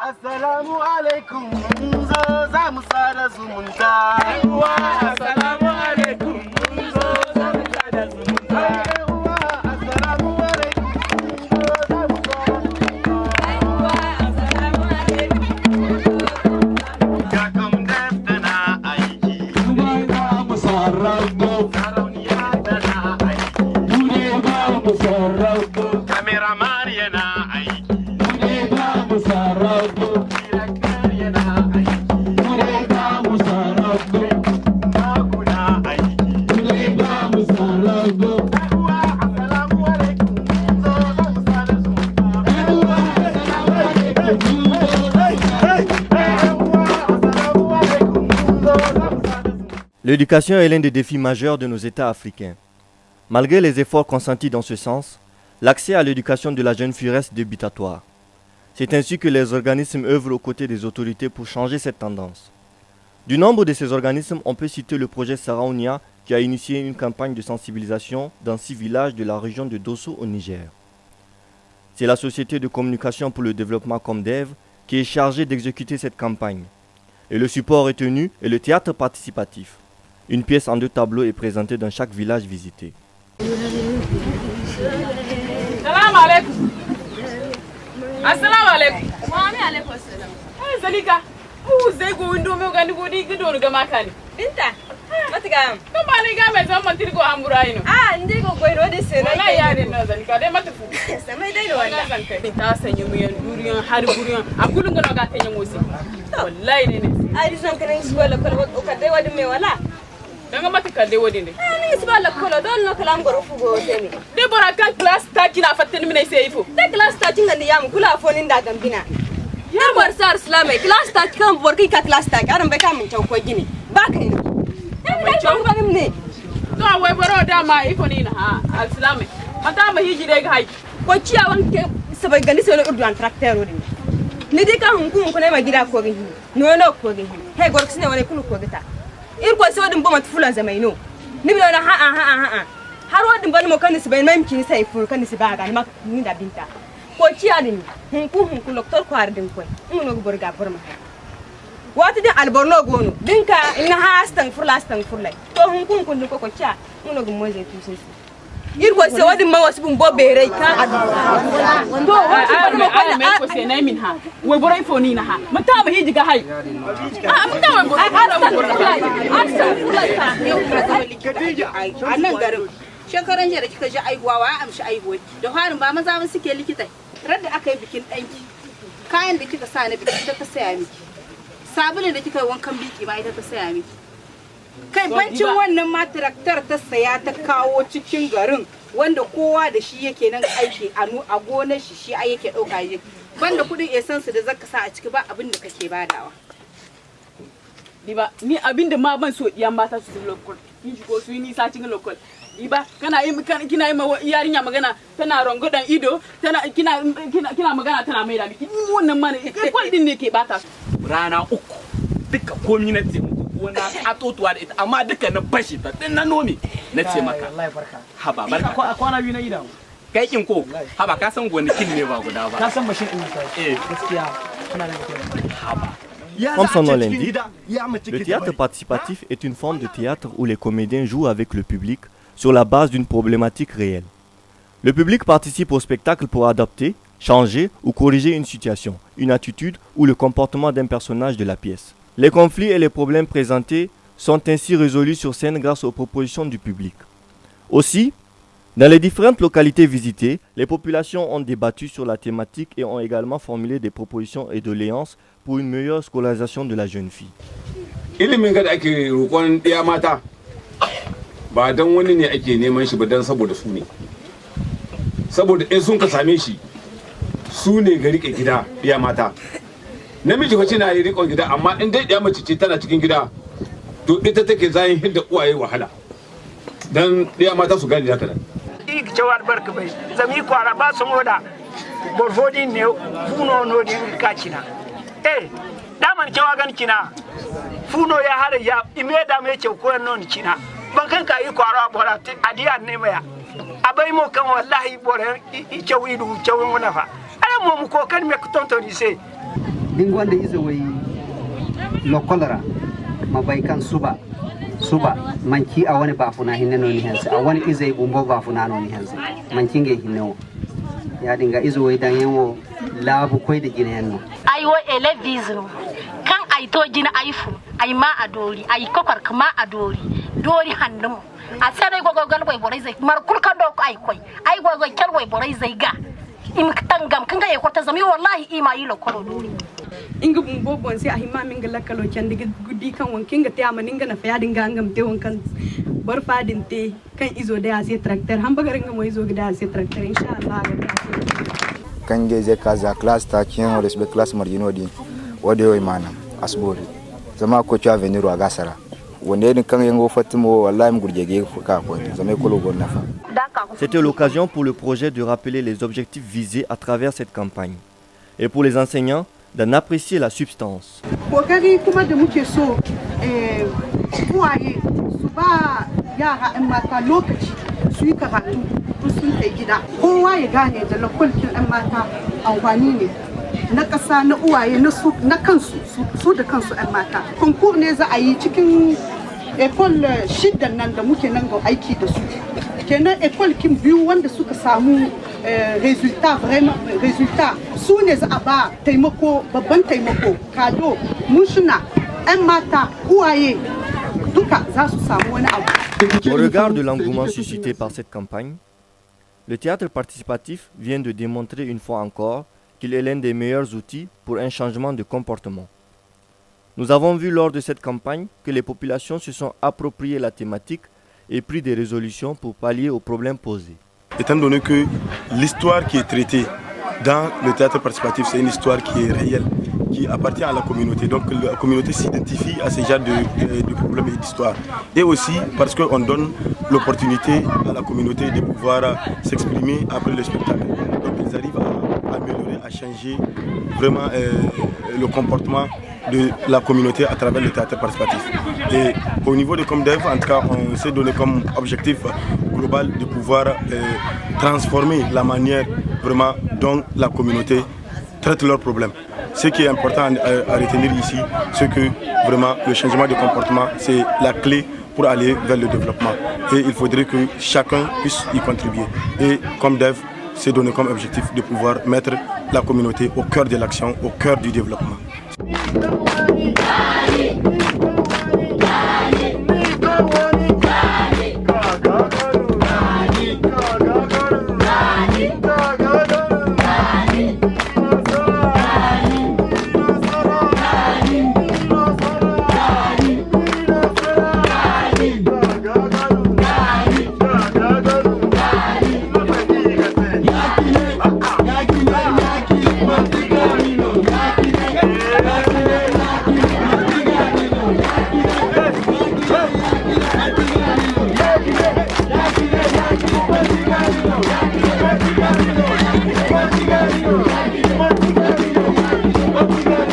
Assalamu alaikum mun zo za mu sada zumunta. Yawwa assalamu alaikum mun zo za mu sada zumunta. Yawwa assalamu alaikum mun zo za mu sada zumunta. Yawwa assalamu alaikum mun zo za mu sada zumunta. Ya kam tana aiki. Mune za mu sarrafa. Sarauniya tana aiki. Mune za mu sarrafa. Cameraman yana aiki. Mune za mu sarrafa. L'éducation est l'un des défis majeurs de nos États africains. Malgré les efforts consentis dans ce sens, l'accès à l'éducation de la jeune fille reste dubitatoire. C'est ainsi que les organismes œuvrent aux côtés des autorités pour changer cette tendance. Du nombre de ces organismes, on peut citer le projet Saraounia qui a initié une campagne de sensibilisation dans 6 villages de la région de Dosso au Niger. C'est la société de communication pour le développement Comdev qui est chargée d'exécuter cette campagne. Et le support retenu est le théâtre participatif. Une pièce en 2 tableaux est présentée dans chaque village visité. Salam alaikum. Assalamu alaikum. Wa alaikum assalam. Zalika. Zai go windo me gani godi gido ga makani. Binta. Matiga. Kan ba ni ga me zaman tirgo amuraino. Ndi go goiro de sere. Wallahi ya ne na Zalika dai matafu. Samai dai da wannan. Binta sanyi mu yan duriyan har buriyan. Akulun ga ga tanya mosi. Wallahi ne. Ai zan kan shi wala ko ka dai wadin me wala. Danga mata kalle wodi ne. Ni isbala kolo don no kalam goro fugo temi. De bora kan class ta kina fatten mina sai ifo. De class ta kinga ni yam kula fonin da gambina. Ya bar sar islamai class ta kan borki ka class ta aran bai ka mun ko gini. Ba kai na. Mai chau ba ne. To wai boro da ma ifo ni na ha islamai. Mata ma hiji de ga hai. Ko ciya wanke sabai gani sai urdu an tractor wodi. Ni de ka hun kun ko ne ma gida ko gini. No ko gini. He gorki ne wani kulu ko gita. Irko sai wadin ba matfulan zamaino ni bi na ha har wadin ban mo kan su bai mai kin sai fur kan su ba ga ni da binta ko ciya din hun ku doktor ko ardin ko mun no borga borma wata din alborno gono dinka ina ha stan furla to hun kun ko ciya mun no mo zai tusin irko sai wadin ma wasu bun bo bere ka to ai ko sai nai min ha wai borai foni na ha mata ba hiji ga hai mata wai borai anan garin shekaran jiya da kika ji aihuwa wa amshi aihuwa da harin ba maza mun suke likita radda aka yi bikin danki kayan da kika sa na biki ta saya miki sabulin da kika yi wankan biki ma ita ta saya miki kai bancin wannan ma traktor ta saya ta kawo cikin garin wanda kowa da shi yake nan aiki a gonar shi ai yake dauka yake banda kudin essence da zaka sa a ciki ba abin da kake badawa diba ni abin da ma ban so iyan mata su lokal kin shi ko su ni sa cikin lokal diba kina yi ma yarinya magana tana rongodan ido tana kina magana tana mai da miki wannan ma ne kwal din ne ke bata rana uku duka komi na ce wanda atotuwa da ita amma duka na bashi ta din na nomi na ce maka wallahi barka haba barka kwana biyu na ida kai kin ko haba ka san gonakin ne ba guda ba na san bashin din gaskiya kana da haba. Comme son nom l'indique, le théâtre participatif est une forme de théâtre où les comédiens jouent avec le public sur la base d'une problématique réelle. Le public participe au spectacle pour adapter, changer ou corriger une situation, une attitude ou le comportement d'un personnage de la pièce. Les conflits et les problèmes présentés sont ainsi résolus sur scène grâce aux propositions du public. Aussi, dans les différentes localités visitées, les populations ont débattu sur la thématique et ont également formulé des propositions et doléances pour une meilleure scolarisation de la jeune fille. Ilimin ga da ake roƙon ɗaya mata ba dan wani ne ake neman shi ba dan saboda su ne. Saboda in sun ka same shi su ne ga rike gida ɗaya mata. Namiji fa na yi riƙon gida amma in dai ɗaya mace ce tana cikin gida to ita take zayin hidda uwaye wahala. Dan ɗaya mata su gane haka nan. Ik cewar barka bai zami kwara ba su moda borfodi ne funo no di kacina daman cewa gan kina funo ya hare ya ime da me ce ko non kina ban kan ka yi kwara bora adiya ne maya abai mo kan wallahi bora i cewi du cewi wona fa ala mo ko kan me ko tonto ni se dingonde izo way lo kolera ma bay kan suba manki a wani bafuna hinne no ni hense a wani izay bumbo bafuna no ni hense manki nge hinne o ya dinga izo way dan yanwo labu koy de gine henno ay wo elevision kan ay to jina ayfu ay ma adori ay kokor kama adori dori handum a sare gogo galboy boray zai mar kulka do ko ay koy ay gogo kelboy boray zai ga im tangam kanga e ko tazami wallahi ima yilo kolo dori inga bumbo bon sai ahima min galla kalo can diga gudi kan wankin ga tayama ninga na faya dinga angam te wankan bar fadin te kan izo da sai tractor han bagarin ga mo izo da sai tractor insha Allah kan ge je kaza class ta kin o resbe class marjino di wode o imana asbori zama ko cha venir wa gasara wonde ni kan yango fatimo wallahi m gurjege ka ko zama ko logo nafa. C'était l'occasion pour le projet de rappeler les objectifs visés à travers cette campagne et pour les enseignants d'en apprécier la substance. Kokari kuma da muke so uwaye su ba yara ɗan mata lokaci su yi karatu sun kai gida kowa ya gane da lakwalkin ɗan mata amfani ne na ƙasa na uwaye na kansu su da kansu ɗan mata konkur ne za a yi cikin ekol shiddan nan da muke nan ga aiki da su kenan ekol kin biyu wanda suka samu resultat su ne za a ba taimako babban taimako kado mushuna ɗan mata uwaye duka za su samu wani abu. Au regard de l'engouement suscité par cette campagne, le théâtre participatif vient de démontrer une fois encore qu'il est l'un des meilleurs outils pour un changement de comportement. Nous avons vu lors de cette campagne que les populations se sont appropriées la thématique et pris des résolutions pour pallier aux problèmes posés. Étant donné que l'histoire qui est traitée dans le théâtre participatif, c'est une histoire qui est réelle, qui appartient à la communauté. Donc la communauté s'identifie à ce genre de problèmes et d'histoires. Et aussi parce qu'on donne l'opportunité à la communauté de pouvoir s'exprimer après le spectacle. Donc ils arrivent à améliorer, à changer vraiment le comportement de la communauté à travers le théâtre participatif. Et au niveau de Comdev, en tout cas, on s'est donné comme objectif global de pouvoir transformer la manière vraiment dont la communauté traite leurs problèmes. Ce qui est important à retenir ici, c'est que vraiment le changement de comportement, c'est la clé pour aller vers le développement. Et il faudrait que chacun puisse y contribuer. Et Comdev s'est donné comme objectif de pouvoir mettre la communauté au cœur de l'action, au cœur du développement.